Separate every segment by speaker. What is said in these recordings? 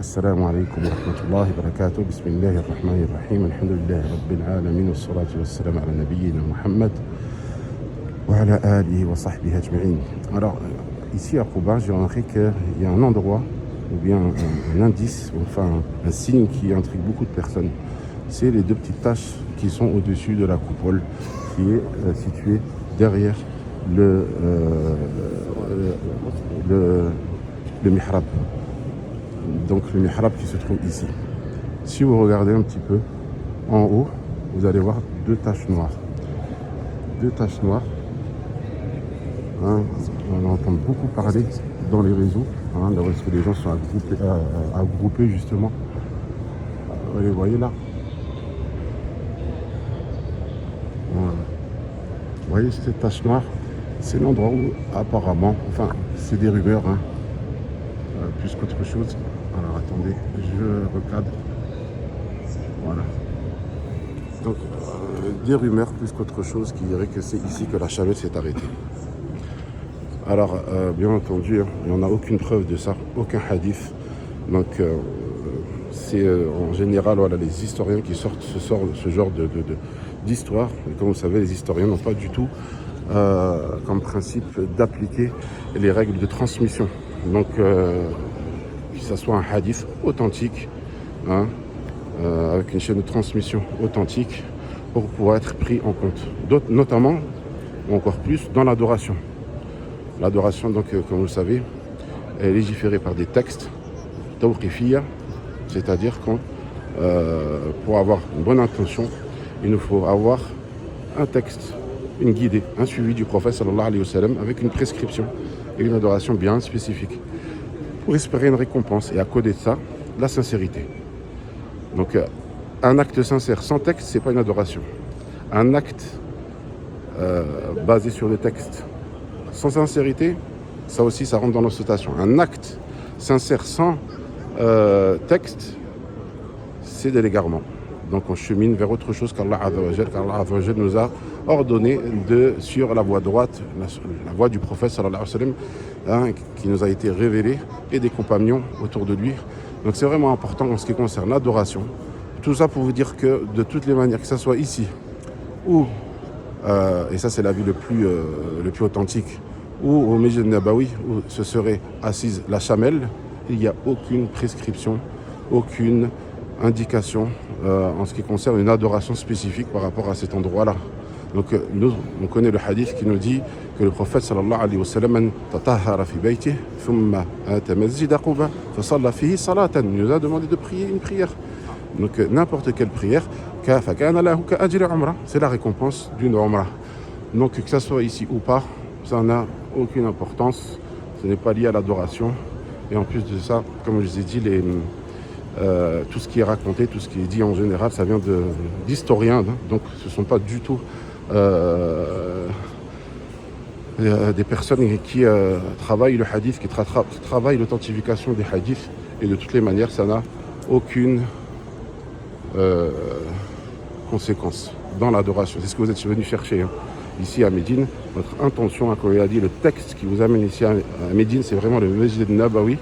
Speaker 1: السلام عليكم ورحمة الله وبركاته. بسم الله الرحمن الرحيم. الحمد لله رب العالمين والصلاة والسلام على نبينا Muhammad wa ala alihi wa sahbihi ajma'in. Alors, ici à Quba, j'ai remarqué qu'il y a un endroit, ou bien un indice, enfin un signe qui intrigue beaucoup de personnes. C'est les deux petites taches qui sont au-dessus de la coupole, qui est située derrière le mihrab. Donc le mihrab qui se trouve ici. Si vous regardez un petit peu en haut, vous allez voir deux taches noires. Deux taches noires. Hein, on entend beaucoup parler dans les réseaux, parce que les gens sont agroupés justement. Vous les voyez là. Voilà. Vous voyez cette tache noire, c'est l'endroit où apparemment, enfin c'est des rumeurs, plus qu'autre chose. Alors attendez, je recadre. Voilà. Donc des rumeurs plus qu'autre chose qui dirait que c'est ici que la chaleur s'est arrêtée. Alors bien entendu, il n'y en a aucune preuve de ça, aucun hadith. Donc c'est en général voilà, les historiens qui sortent ce genre d'histoire. Et comme vous savez, les historiens n'ont pas du tout comme principe d'appliquer les règles de transmission. Donc que ce soit un hadith authentique, avec une chaîne de transmission authentique, pour pouvoir être pris en compte. Notamment, ou encore plus, dans l'adoration. L'adoration, donc, comme vous le savez, est légiférée par des textes tawqifiyya, c'est-à-dire que pour avoir une bonne intention, il nous faut avoir un texte, une guidée, un suivi du prophète sallallahu alayhi wa sallam, avec une prescription et une adoration bien spécifique, pour espérer une récompense. Et à côté de ça, la sincérité. Donc un acte sincère sans texte, c'est pas une adoration. Un acte basé sur le texte sans sincérité, ça aussi ça rentre dans l'ostentation. Un acte sincère sans texte, c'est de l'égarement. Donc on chemine vers autre chose qu'Allah Azza wa Jal nous a ordonné de suivre la voie droite, la voie du prophète sallallahu alayhi wa sallam, qui nous a été révélée, et des compagnons autour de lui. Donc c'est vraiment important en ce qui concerne l'adoration. Tout ça pour vous dire que de toutes les manières, que ce soit ici ou, et ça c'est l'avis le plus authentique, ou au Masjid Nabawi, où se serait assise la chamelle, il n'y a aucune prescription, aucune indication en ce qui concerne une adoration spécifique par rapport à cet endroit-là. Donc nous, on connaît le hadith qui nous dit que le prophète sallallahu alayhi wa sallam tatahhara fi baytihi thumma ata masjid Quba fa salla fihi salatan, il nous a demandé de prier une prière. Donc n'importe quelle prière, fa kana lahu ka ajri umrah, c'est la récompense d'une umrah. Donc que ça soit ici ou pas, ça n'a aucune importance, ce n'est pas lié à l'adoration. Et en plus de ça, comme je vous ai dit, tout ce qui est raconté, tout ce qui est dit en général, ça vient d'historiens, donc ce ne sont pas du tout des personnes qui travaillent le hadith, qui travaillent l'authentification des hadiths, et de toutes les manières, ça n'a aucune conséquence dans l'adoration. C'est ce que vous êtes venus chercher ici à Médine. Votre intention, comme il a dit, le texte qui vous amène ici à Médine, c'est vraiment le Masjid Nabawi.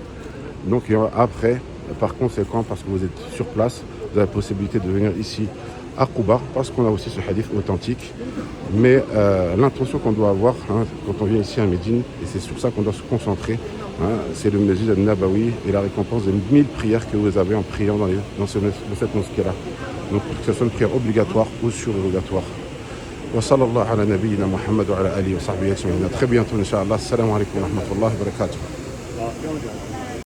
Speaker 1: Donc après, par conséquent, parce que vous êtes sur place, vous avez la possibilité de venir ici à Quba, parce qu'on a aussi ce hadith authentique. Mais l'intention qu'on doit avoir quand on vient ici à Médine, et c'est sur ça qu'on doit se concentrer, c'est le Masjid al-Nabawi et la récompense de 1000 prières que vous avez en priant dans cette mosquée-là. Donc que ce soit une prière obligatoire ou surobligatoire. Wa sallallahu ala nabiyyina Muhammad wa ala alihi wa sahbihi ajma'in. À très bientôt, Inch'Allah. Assalamu alaikum wa rahmatullahi wa barakatuh.